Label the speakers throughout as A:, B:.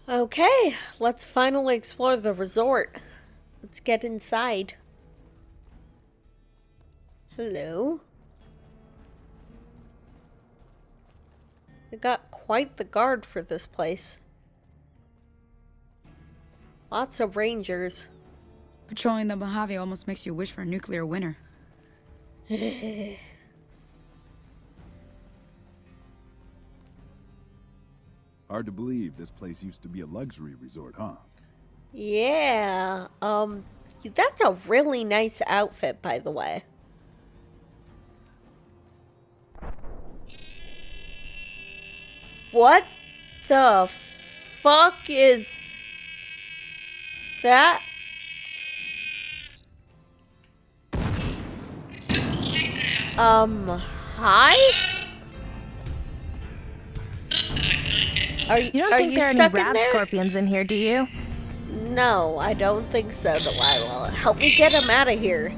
A: Okay, let's finally explore the resort. Let's get inside. Hello? They got quite the guard for this place. Lots of rangers.
B: Patrolling the Mojave almost makes you wish for a nuclear winter.
C: Hard to believe this place used to be a luxury resort, huh?
A: Yeah, that's a really nice outfit, by the way. What the fuck is that? Hi? Are
D: You don't
A: are
D: think
A: you
D: there are any
A: stuck in
D: rat
A: there?
D: scorpions in here, do you?
A: No, I don't think so, Delilah. Help me get him out of here.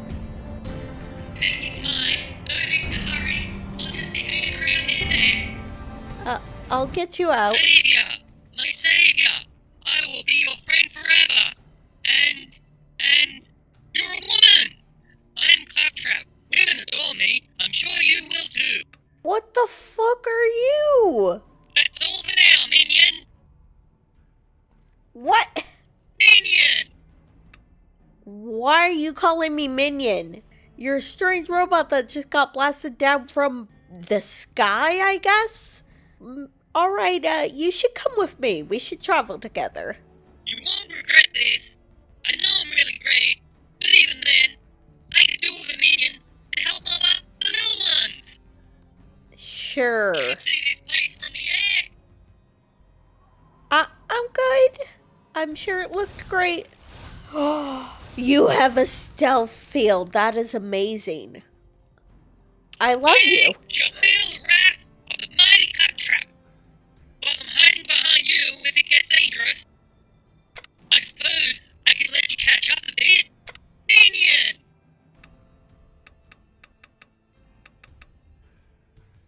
E: Take your time. No need to hurry. We'll just be hanging around here then.
A: I'll get you out.
E: Savior! My savior! I will be your friend forever! And you're a woman! I'm Claptrap. Women adore me. I'm sure you will too.
A: What the fuck are you?
E: That's all for now, minion!
A: What?
E: Minion!
A: Why are you calling me minion? You're a strange robot that just got blasted down from the sky, I guess? Alright, you should come with me. We should travel together.
E: You won't regret this. I know I'm really great, but even then, I could do with a minion to help mop up the little ones.
A: Sure.
E: You can see this place from the air.
A: I'm good. I'm sure it looked great. You have a stealth field. That is amazing. I love you.
E: Shall feel the wrath of the mighty Claptrap. While I'm hiding behind you if it gets dangerous. I suppose I could let you catch up a bit. Minion!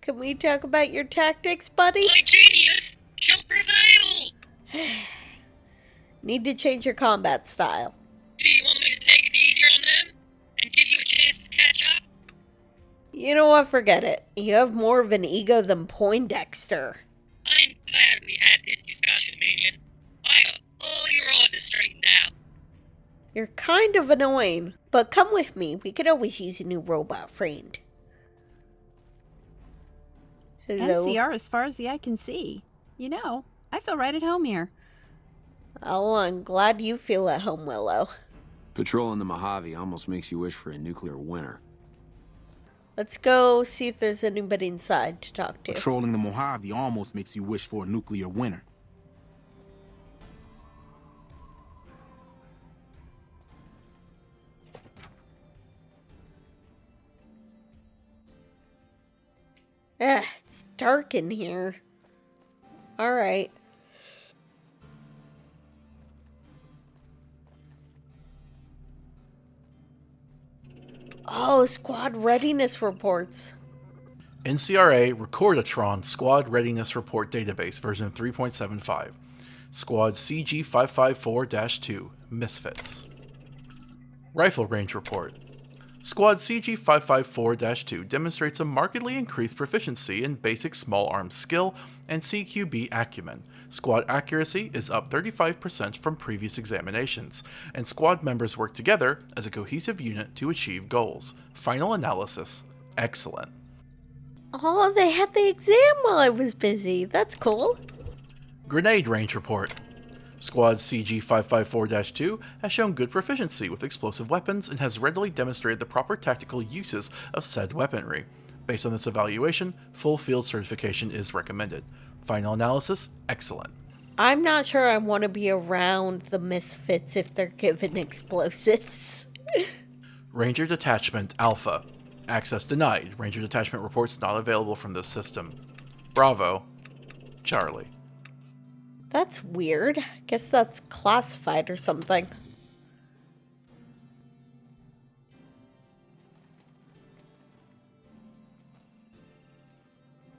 A: Can we talk about your tactics, buddy?
E: My genius shall prevail!
A: Need to change your combat style.
E: Do you want me to take it easier on them? And give you a chance to catch up?
A: You know what? Forget it. You have more of an ego than Poindexter.
E: I'm glad we had this discussion, Minion. I got all your orders straightened out.
A: You're kind of annoying, but come with me. We could always use a new robot friend. Hello.
F: NCR as far as the eye can see. You know, I feel right at home here.
A: Oh, I'm glad you feel at home, Willow.
G: Patrolling the Mojave almost makes you wish for a nuclear winter.
A: Let's go see if there's anybody inside to talk to.
H: Patrolling the Mojave almost makes you wish for a nuclear winter.
A: It's dark in here. Alright. Oh, squad readiness reports.
I: NCRA Recordatron Squad Readiness Report Database version 3.75. Squad CG554-2 Misfits. Rifle Range Report. Squad CG554-2 demonstrates a markedly increased proficiency in basic small arms skill and CQB acumen. Squad accuracy is up 35% from previous examinations, and squad members work together as a cohesive unit to achieve goals. Final analysis, excellent.
A: Oh, they had the exam while I was busy. That's cool.
I: Grenade Range Report. Squad CG554-2 has shown good proficiency with explosive weapons and has readily demonstrated the proper tactical uses of said weaponry. Based on this evaluation, full field certification is recommended. Final analysis, excellent.
A: I'm not sure I want to be around the misfits if they're given explosives.
I: Ranger Detachment Alpha. Access denied. Ranger Detachment reports not available from this system. Bravo. Charlie.
A: That's weird. Guess that's classified or something.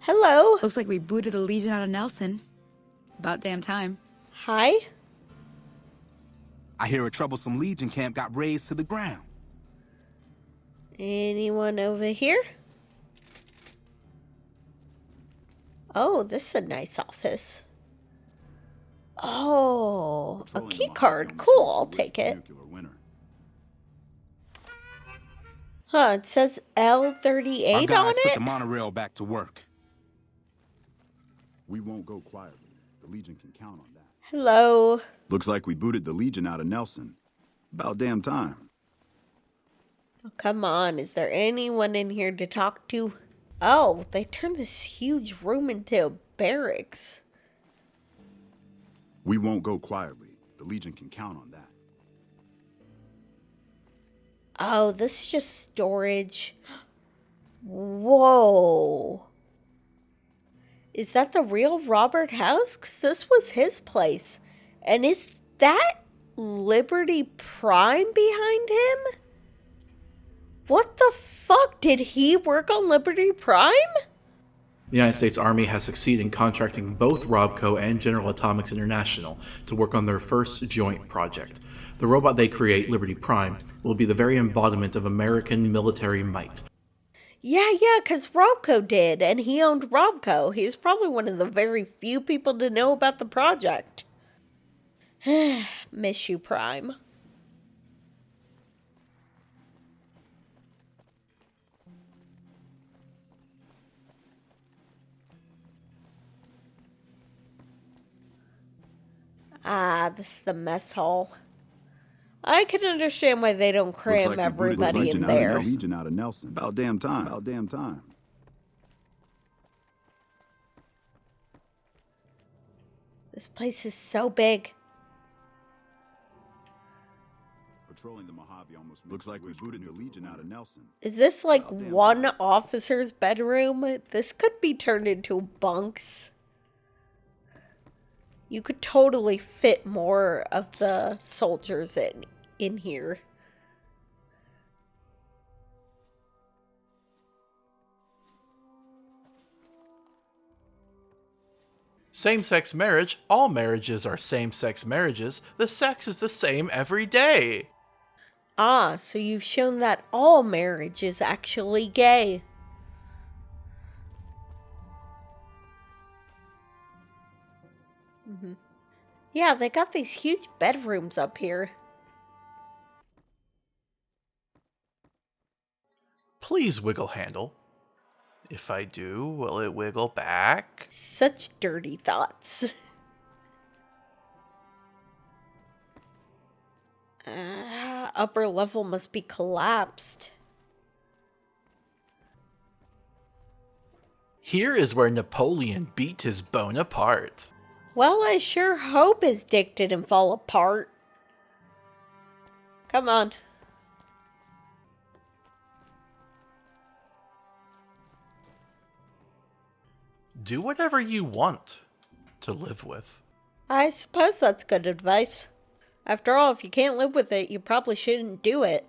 A: Hello.
B: Looks like we booted the Legion out of Nelson. About damn time.
A: Hi?
H: I hear a troublesome Legion camp got razed to the ground.
A: Anyone over here? Oh, this is a nice office. Oh, a
C: Patrolling the
A: key
C: Mojave
A: card.
C: almost
A: Cool,
C: makes you
A: I'll
C: wish
A: take
C: for a
A: it.
C: nuclear winter.
A: Huh, it says
H: Our
A: L38 on
H: guys put
A: it?
H: the monorail back to work.
C: We won't go quietly. The Legion can count on that.
A: Hello.
C: Looks like we booted the Legion out of Nelson. About damn time.
A: Oh, come on, is there anyone in here to talk to? Oh, they turned this huge room into a barracks.
C: We won't go quietly. The Legion can count on that.
A: Oh, this is just storage. Whoa. Is that the real Robert House? 'Cause this was his place. And is that Liberty Prime behind him? What the fuck? Did he work on Liberty Prime?
I: The United States Army has succeeded in contracting both Robco and General Atomics International to work on their first joint project. The robot they create, Liberty Prime, will be the very embodiment of American military might.
A: Yeah, because Robco did, and he owned Robco. He's probably one of the very few people to know about the project. Miss you, Prime. Ah, this is the mess hall. I can understand why they don't cram
C: Looks like we booted the
A: everybody
C: Legion
A: in
C: out of
A: there.
C: Nelson. Legion out of Nelson. About damn time. About damn time.
A: This place is so big.
C: Patrolling the Mojave almost looks like we booted the Legion out of Nelson.
A: Is this like
C: About damn
A: one
C: time.
A: officer's bedroom? This could be turned into bunks. You could totally fit more of the soldiers in here.
I: Same-sex marriage, all marriages are same-sex marriages. The sex is the same every day.
A: Ah, so you've shown that all marriage is actually gay. Yeah, they got these huge bedrooms up here.
I: Please wiggle handle. If I do, will it wiggle back?
A: Such dirty thoughts. Upper level must be collapsed.
I: Here is where Napoleon beat his Bonaparte.
A: Well, I sure hope his dick didn't fall apart. Come on.
I: Do whatever you want to live with.
A: I suppose that's good advice. After all, if you can't live with it, you probably shouldn't do it.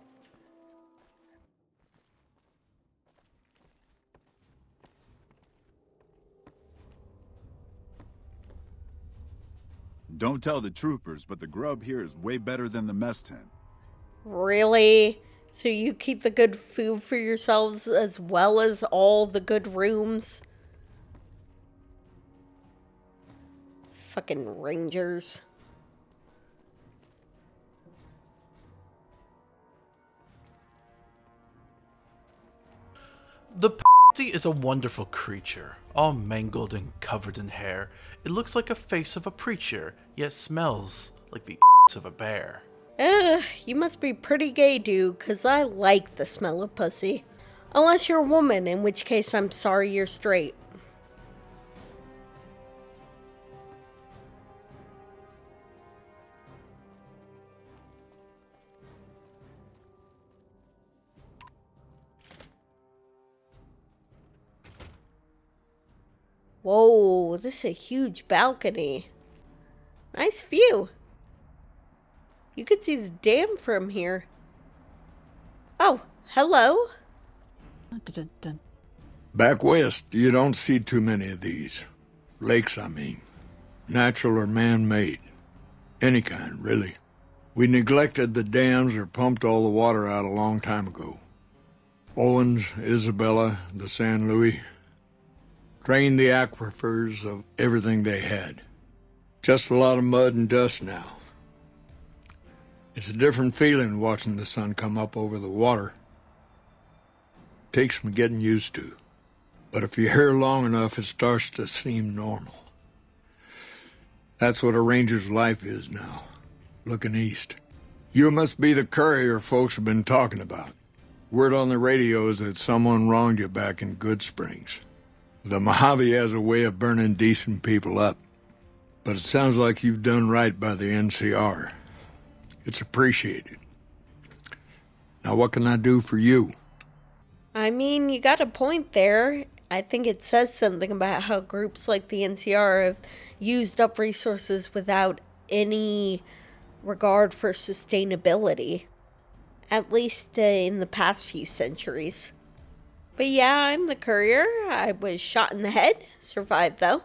C: Don't tell the troopers, but the grub here is way better than the mess tent.
A: Really? So you keep the good food for yourselves as well as all the good rooms? Fucking Rangers.
I: The pussy is a wonderful creature, all mangled and covered in hair. It looks like a face of a preacher, yet smells like the of a bear.
A: You must be pretty gay, dude, 'cause I like the smell of pussy. Unless you're a woman, in which case I'm sorry you're straight. Whoa, this is a huge balcony. Nice view. You could see the dam from here. Oh, hello.
F: Dun-dun-dun.
D: Back west, you don't see too many of these. Lakes, I mean. Natural or man-made. Any kind, really. We neglected the dams or pumped all the water out a long time ago. Owens, Isabella, the San Luis. Drained the aquifers of everything they had. Just a lot of mud and dust now. It's a different feeling watching the sun come up over the water. Takes some getting used to. But if you're here long enough, it starts to seem normal. That's what a ranger's life is now, looking east. You must be the courier folks have been talking about. Word on the radio is that someone wronged you back in Good Springs. The Mojave has a way of burning decent people up. But it sounds like you've done right by the NCR. It's appreciated. Now what can I do for you?
A: I mean, you got a point there. I think it says something about how groups like the NCR have used up resources without any regard for sustainability. At least in the past few centuries. But yeah, I'm the courier. I was shot in the head. Survived, though.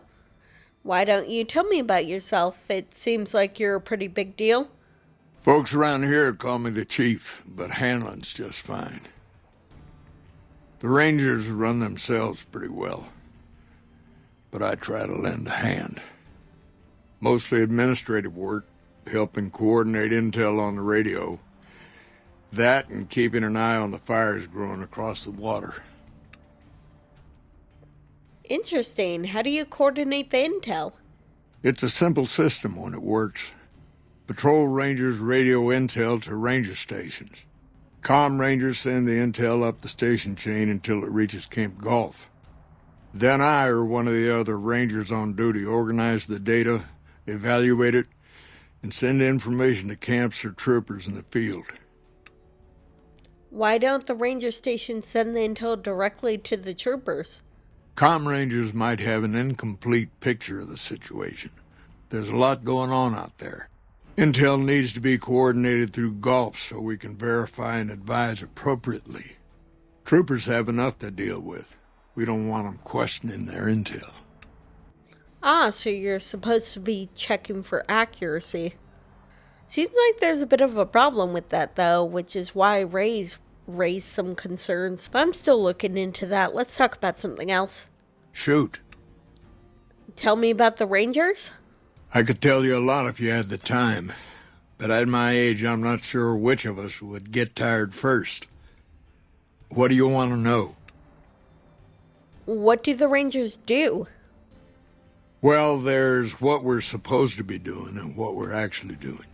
A: Why don't you tell me about yourself? It seems like you're a pretty big deal.
D: Folks around here call me the Chief, but handling's just fine. The Rangers run themselves pretty well, but I try to lend a hand. Mostly administrative work, helping coordinate intel on the radio. That and keeping an eye on the fires growing across the water.
A: Interesting. How do you coordinate the intel?
D: It's a simple system when it works. Patrol Rangers radio intel to ranger stations. Comm Rangers send the intel up the station chain until it reaches Camp Gulf. Then I or one of the other Rangers on duty organize the data, evaluate it, and send information to camps or troopers in the field.
A: Why don't the ranger stations send the intel directly to the troopers?
D: Comm Rangers might have an incomplete picture of the situation. There's a lot going on out there. Intel needs to be coordinated through Gulf so we can verify and advise appropriately. Troopers have enough to deal with. We don't want them questioning their intel.
A: Ah, so you're supposed to be checking for accuracy. Seems like there's a bit of a problem with that, though, which is why Ray's raised some concerns. But I'm still looking into that. Let's talk about something else.
D: Shoot.
A: Tell me about the Rangers?
D: I could tell you a lot if you had the time. But at my age, I'm not sure which of us would get tired first. What do you want to know?
A: What do the Rangers do?
D: Well, there's what we're supposed to be doing and what we're actually doing.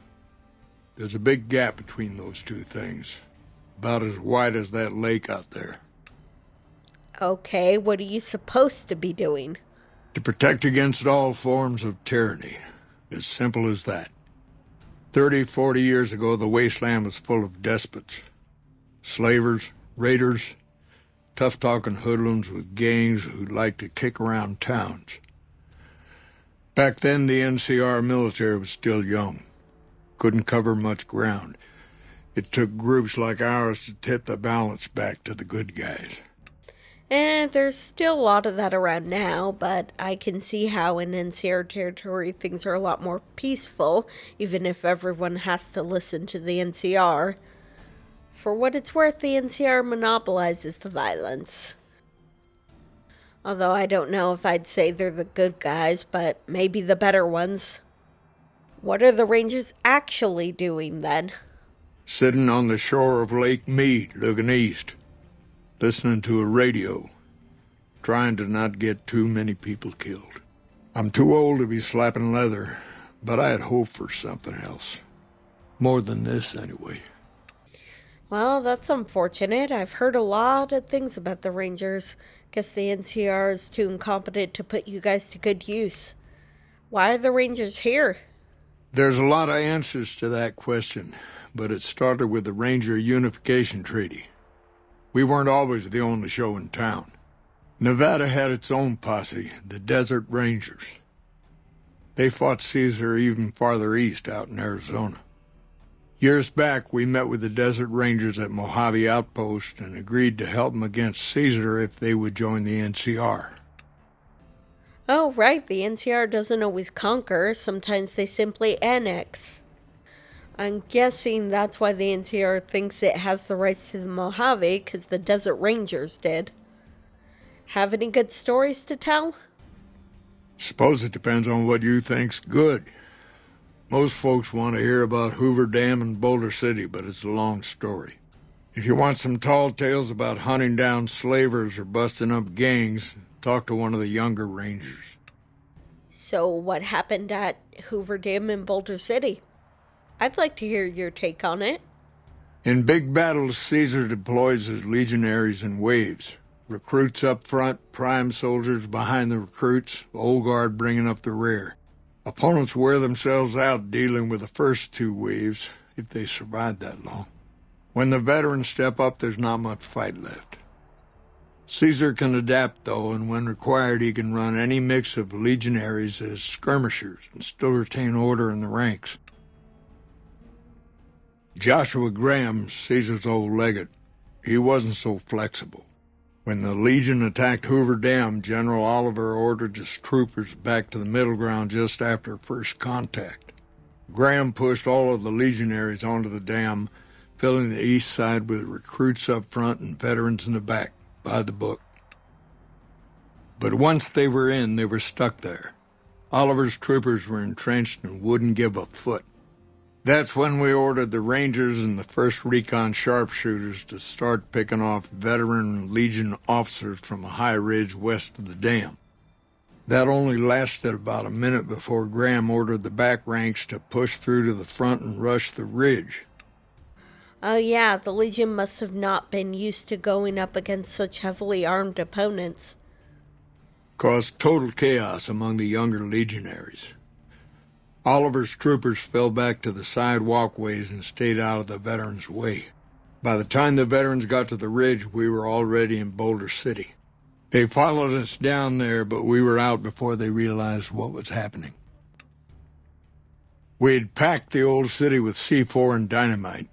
D: There's a big gap between those two things. About as wide as that lake out there.
A: Okay, what are you supposed to be doing?
D: To protect against all forms of tyranny. As simple as that. 30, 40 years ago, the wasteland was full of despots. Slavers, raiders, tough-talking hoodlums with gangs who liked to kick around towns. Back then, the NCR military was still young. Couldn't cover much ground. It took groups like ours to tip the balance back to the good guys.
A: There's still a lot of that around now, but I can see how in NCR territory things are a lot more peaceful, even if everyone has to listen to the NCR. For what it's worth, the NCR monopolizes the violence. Although I don't know if I'd say they're the good guys, but maybe the better ones. What are the Rangers actually doing, then?
D: Sitting on the shore of Lake Mead, looking east. Listening to a radio. Trying to not get too many people killed. I'm too old to be slapping leather, but I had hoped for something else. More than this, anyway.
A: Well, that's unfortunate. I've heard a lot of things about the Rangers. Guess the NCR is too incompetent to put you guys to good use. Why are the Rangers here?
D: There's a lot of answers to that question, but it started with the Ranger Unification Treaty. We weren't always the only show in town. Nevada had its own posse, the Desert Rangers. They fought Caesar even farther east, out in Arizona. Years back, we met with the Desert Rangers at Mojave Outpost and agreed to help them against Caesar if they would join the NCR.
A: Oh, right, the NCR doesn't always conquer, sometimes they simply annex. I'm guessing that's why the NCR thinks it has the rights to the Mojave, because the Desert Rangers did. Have any good stories to tell?
D: Suppose it depends on what you think's good. Most folks want to hear about Hoover Dam and Boulder City, but it's a long story. If you want some tall tales about hunting down slavers or busting up gangs, talk to one of the younger rangers.
A: So, what happened at Hoover Dam in Boulder City? I'd like to hear your take on it.
D: In big battles, Caesar deploys his legionaries in waves. Recruits up front, prime soldiers behind the recruits, old guard bringing up the rear. Opponents wear themselves out dealing with the first two waves, if they survive that long. When the veterans step up, there's not much fight left. Caesar can adapt, though, and when required, he can run any mix of legionaries as skirmishers and still retain order in the ranks. Joshua Graham, Caesar's old legate, he wasn't so flexible. When the Legion attacked Hoover Dam, General Oliver ordered his troopers back to the middle ground just after first contact. Graham pushed all of the legionaries onto the dam, filling the east side with recruits up front and veterans in the back, by the book. But once they were in, they were stuck there. Oliver's troopers were entrenched and wouldn't give a foot. That's when we ordered the Rangers and the 1st Recon sharpshooters to start picking off veteran Legion officers from a high ridge west of the dam. That only lasted about a minute before Graham ordered the back ranks to push through to the front and rush the ridge.
A: Oh yeah, the Legion must have not been used to going up against such heavily armed opponents.
D: Caused total chaos among the younger legionaries. Oliver's troopers fell back to the side walkways and stayed out of the veterans' way. By the time the veterans got to the ridge, we were already in Boulder City. They followed us down there, but we were out before they realized what was happening. We'd packed the old city with C4 and dynamite.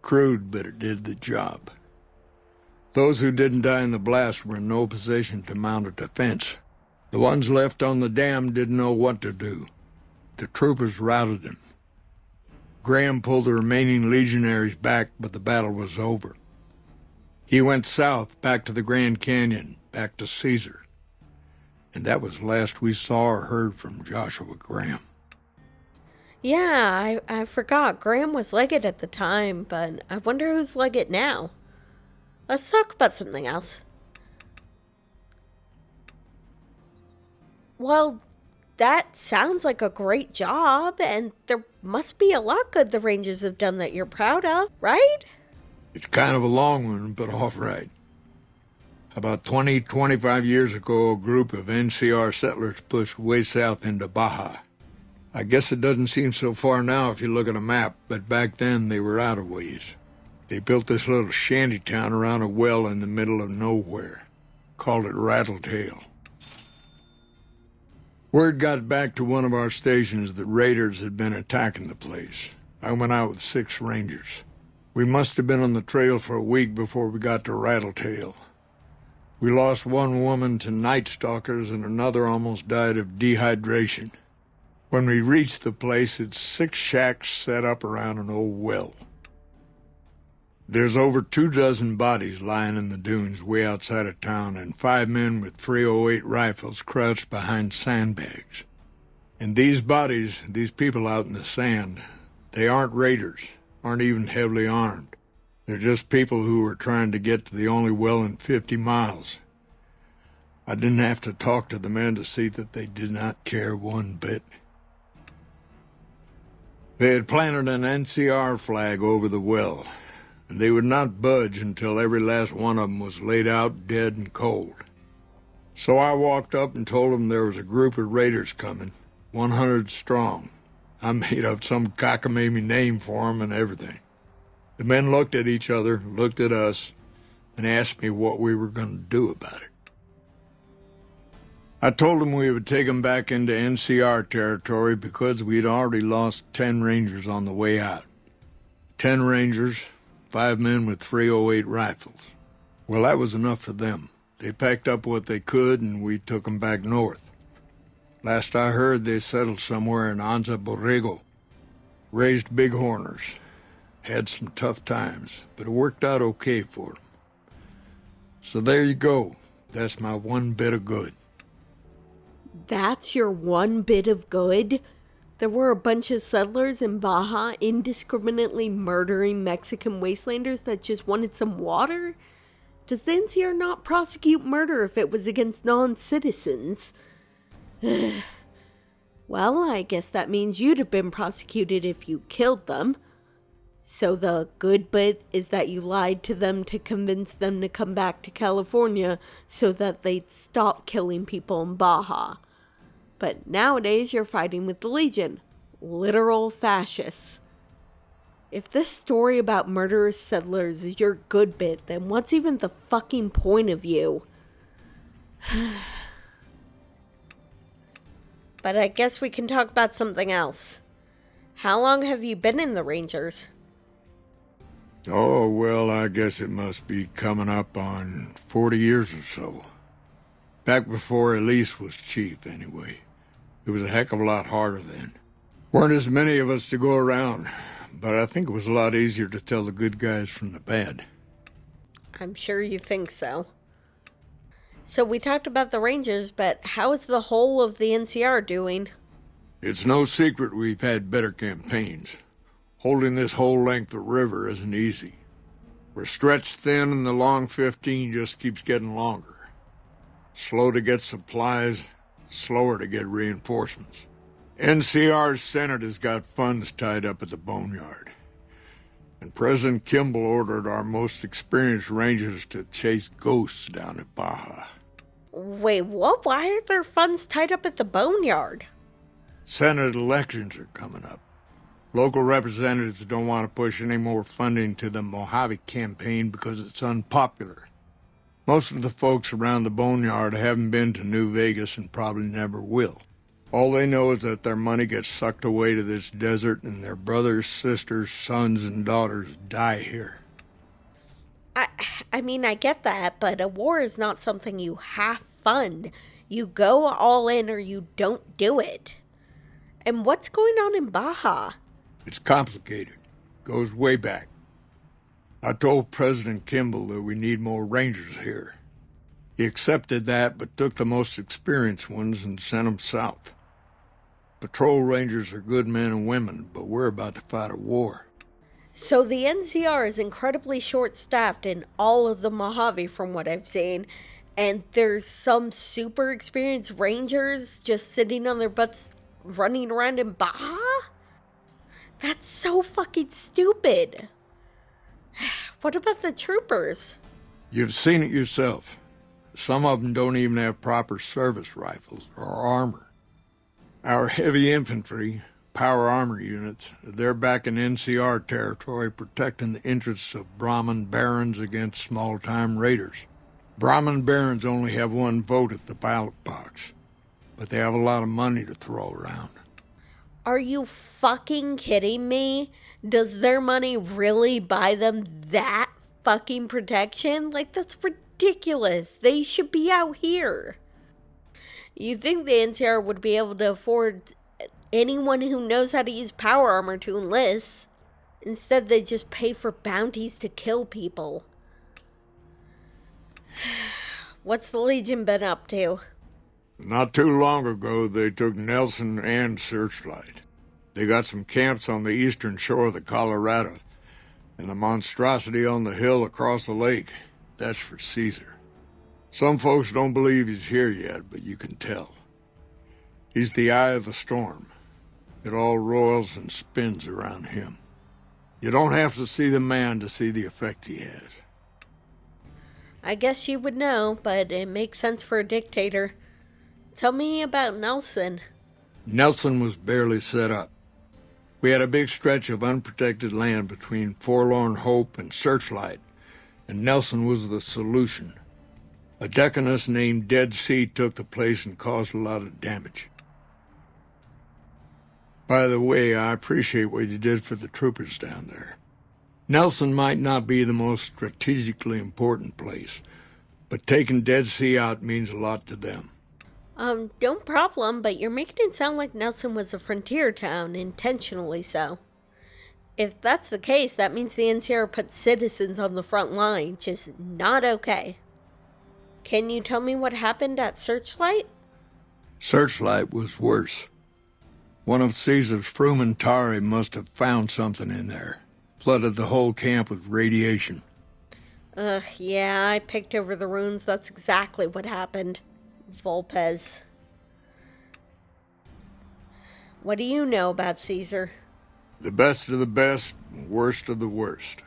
D: Crude, but it did the job. Those who didn't die in the blast were in no position to mount a defense. The ones left on the dam didn't know what to do. The troopers routed them. Graham pulled the remaining legionaries back, but the battle was over. He went south, back to the Grand Canyon, back to Caesar. And that was the last we saw or heard from Joshua Graham.
A: Yeah, I forgot. Graham was legate at the time, but I wonder who's legate now. Let's talk about something else. Well, that sounds like a great job, and there must be a lot good the Rangers have done that you're proud of, right?
D: It's kind of a long one, but all right. About 25 years ago, a group of NCR settlers pushed way south into Baja. I guess it doesn't seem so far now if you look at a map, but back then they were out of ways. They built this little shanty town around a well in the middle of nowhere. Called it Rattletail. Word got back to one of our stations that raiders had been attacking the place. I went out with 6 Rangers. We must have been on the trail for a week before we got to Rattletail. We lost one woman to night stalkers and another almost died of dehydration. When we reached the place, it's 6 shacks set up around an old well. There's over 24 bodies lying in the dunes way outside of town and 5 men with .308 rifles crouched behind sandbags. And these bodies, these people out in the sand, they aren't raiders, aren't even heavily armed. They're just people who were trying to get to the only well in 50 miles. I didn't have to talk to the men to see that they did not care one bit. They had planted an NCR flag over the well, and they would not budge until every last one of them was laid out dead and cold. So I walked up and told them there was a group of raiders coming, 100 strong. I made up some cockamamie name for them and everything. The men looked at each other, looked at us, and asked me what we were going to do about it. I told them we would take them back into NCR territory because we'd already lost 10 Rangers on the way out. 10 Rangers, 5 men with .308 rifles. Well, that was enough for them. They packed up what they could, and we took them back north. Last I heard, they settled somewhere in Anza Borrego. Raised bighorners. Had some tough times, but it worked out okay for them. So there you go. That's my one bit of good.
A: That's your one bit of good? There were a bunch of settlers in Baja indiscriminately murdering Mexican wastelanders that just wanted some water? Does the NCR not prosecute murder if it was against non-citizens? Well, I guess that means you'd have been prosecuted if you killed them. So the good bit is that you lied to them to convince them to come back to California so that they'd stop killing people in Baja. But nowadays you're fighting with the Legion. Literal fascists. If this story about murderous settlers is your good bit, then what's even the fucking point of you? But I guess we can talk about something else. How long have you been in the Rangers?
D: Oh, well, I guess it must be coming up on 40 years or so. Back before Elise was chief, anyway. It was a heck of a lot harder then. Weren't as many of us to go around, but I think it was a lot easier to tell the good guys from the bad.
A: I'm sure you think so. So we talked about the Rangers, but how is the whole of the NCR doing?
D: It's no secret we've had better campaigns. Holding this whole length of river isn't easy. We're stretched thin and the long 15 just keeps getting longer. Slow to get supplies, slower to get reinforcements. NCR's Senate has got funds tied up at the boneyard. And President Kimball ordered our most experienced rangers to chase ghosts down at Baja.
A: Wait, what? Why are there funds tied up at the boneyard?
D: Senate elections are coming up. Local representatives don't want to push any more funding to the Mojave campaign because it's unpopular. Most of the folks around the boneyard haven't been to New Vegas and probably never will. All they know is that their money gets sucked away to this desert and their brothers, sisters, sons, and daughters die here.
A: I mean, I get that, but a war is not something you half fund. You go all in or you don't do it. And what's going on in Baja?
D: It's complicated. Goes way back. I told President Kimball that we need more rangers here. He accepted that, but took the most experienced ones and sent them south. Patrol rangers are good men and women, but we're about to fight a war.
A: So the NCR is incredibly short-staffed in all of the Mojave from what I've seen, and there's some super experienced rangers just sitting on their butts running around in Baja? That's so fucking stupid. What about the troopers?
D: You've seen it yourself. Some of them don't even have proper service rifles or armor. Our heavy infantry, power armor units, they're back in NCR territory protecting the interests of Brahmin barons against small-time raiders. Brahmin barons only have one vote at the ballot box, but they have a lot of money to throw around.
A: Are you fucking kidding me? Does their money really buy them that fucking protection? Like, that's ridiculous. They should be out here. You'd think the NCR would be able to afford anyone who knows how to use power armor to enlist. Instead, they just pay for bounties to kill people. What's the Legion been up to?
D: Not too long ago, they took Nelson and Searchlight. They got some camps on the eastern shore of the Colorado, and the monstrosity on the hill across the lake. That's for Caesar. Some folks don't believe he's here yet, but you can tell. He's the eye of the storm. It all roils and spins around him. You don't have to see the man to see the effect he has.
A: I guess you would know, but it makes sense for a dictator. Tell me about Nelson.
D: Nelson was barely set up. We had a big stretch of unprotected land between Forlorn Hope and Searchlight, and Nelson was the solution. A deaconess named Dead Sea took the place and caused a lot of damage. By the way, I appreciate what you did for the troopers down there. Nelson might not be the most strategically important place, but taking Dead Sea out means a lot to them.
A: No problem, but you're making it sound like Nelson was a frontier town, intentionally so. If that's the case, that means the NCR put citizens on the front line, just not okay. Can you tell me what happened at Searchlight?
D: Searchlight was worse. One of Caesar's frumentarii must have found something in there. Flooded the whole camp with radiation.
A: Yeah, I picked over the runes. That's exactly what happened. Volpez. What do you know about Caesar?
D: The best of the best, worst of the worst.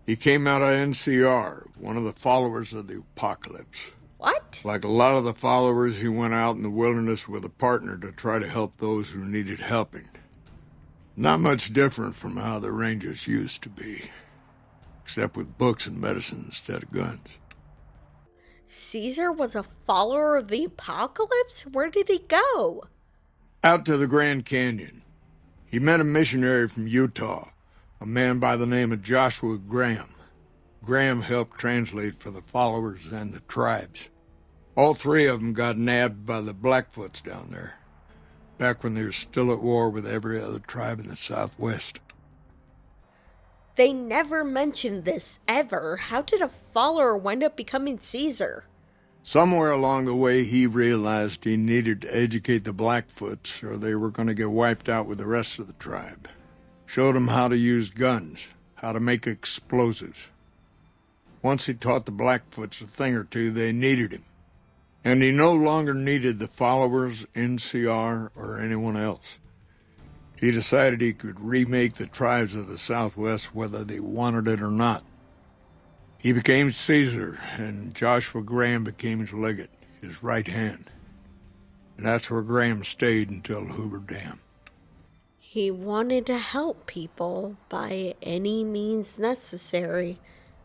D: He came out of NCR, one of the followers of the apocalypse.
A: What?
D: Like a lot of the followers, he went out in the wilderness with a partner to try to help those who needed helping. Not much different from how the Rangers used to be. Except with books and medicine instead of guns.
A: Caesar was a follower of the apocalypse? Where did he go?
D: Out to the Grand Canyon. He met a missionary from Utah, a man by the name of Joshua Graham. Graham helped translate for the followers and the tribes. All three of them got nabbed by the Blackfoots down there, back when they were still at war with every other tribe in the Southwest.
A: They never mentioned this, ever. How did a follower wind up becoming Caesar?
D: Somewhere along the way, he realized he needed to educate the Blackfoots, or they were going to get wiped out with the rest of the tribe. Showed them how to use guns, how to make explosives. Once he taught the Blackfoots a thing or two, they needed him. And he no longer needed the followers, NCR, or anyone else. He decided he could remake the tribes of the Southwest whether they wanted it or not. He became Caesar, and Joshua Graham became his legate, his right hand. And that's where Graham stayed until Hoover Dam.
A: He wanted to help people by any means necessary,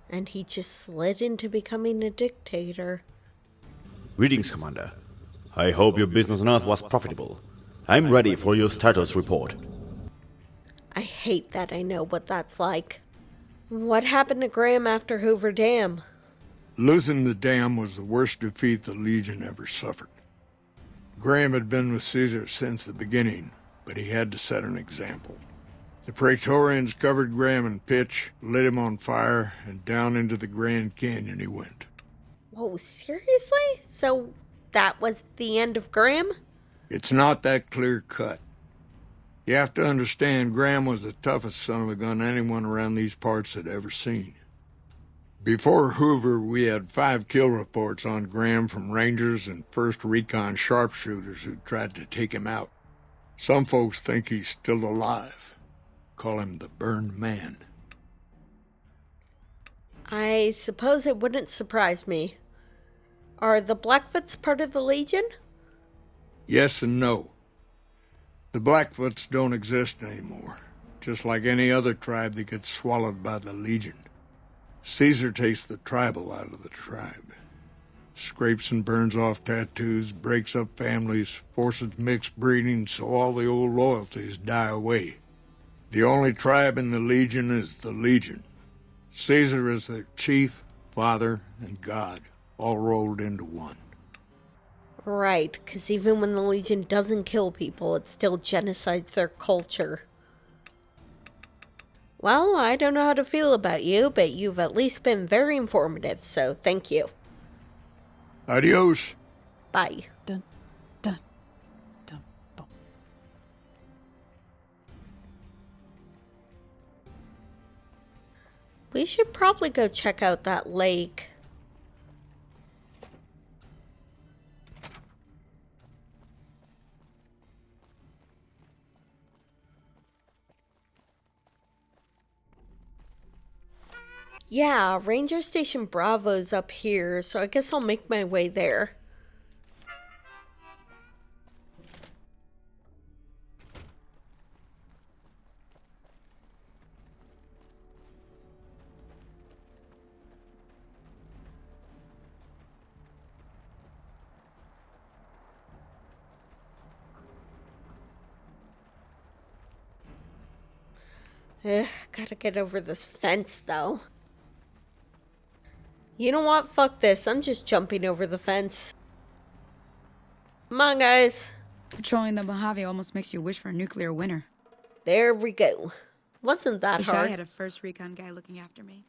A: and he just slid into becoming a dictator.
J: Greetings, Commander. I hope your business on Earth was profitable. I'm ready for your status report.
A: I hate that I know what that's like. What happened to Graham after Hoover Dam?
D: Losing the dam was the worst defeat the Legion ever suffered. Graham had been with Caesar since the beginning, but he had to set an example. The Praetorians covered Graham in pitch, lit him on fire, and down into the Grand Canyon he went.
A: Whoa, seriously? So that was the end of Graham?
D: It's not that clear-cut. You have to understand, Graham was the toughest son of a gun anyone around these parts had ever seen. Before Hoover, we had 5 kill reports on Graham from Rangers and 1st Recon sharpshooters who tried to take him out. Some folks think he's still alive. Call him the Burned Man.
A: I suppose it wouldn't surprise me. Are the Blackfoots part of the Legion?
D: Yes and no. The Blackfoots don't exist anymore, just like any other tribe that gets swallowed by the Legion. Caesar takes the tribal out of the tribe. Scrapes and burns off tattoos, breaks up families, forces mixed breeding so all the old loyalties die away. The only tribe in the Legion is the Legion. Caesar is their chief, father, and god, all rolled into one.
A: Right, because even when the Legion doesn't kill people, it still genocides their culture. Well, I don't know how to feel about you, but you've at least been very informative, so thank you.
D: Adios.
A: Bye.
F: Dun, dun, dun, boom.
A: We should probably go check out that lake. Yeah, Ranger Station Bravo's up here, so I guess I'll make my way there. Gotta get over this fence, though. You know what? Fuck this. I'm just jumping over the fence. Come on, guys.
B: Patrolling the Mojave almost makes you wish for a nuclear winter.
A: There we go. Wasn't that
B: Wish I
A: hard.
B: had a first recon guy looking after me.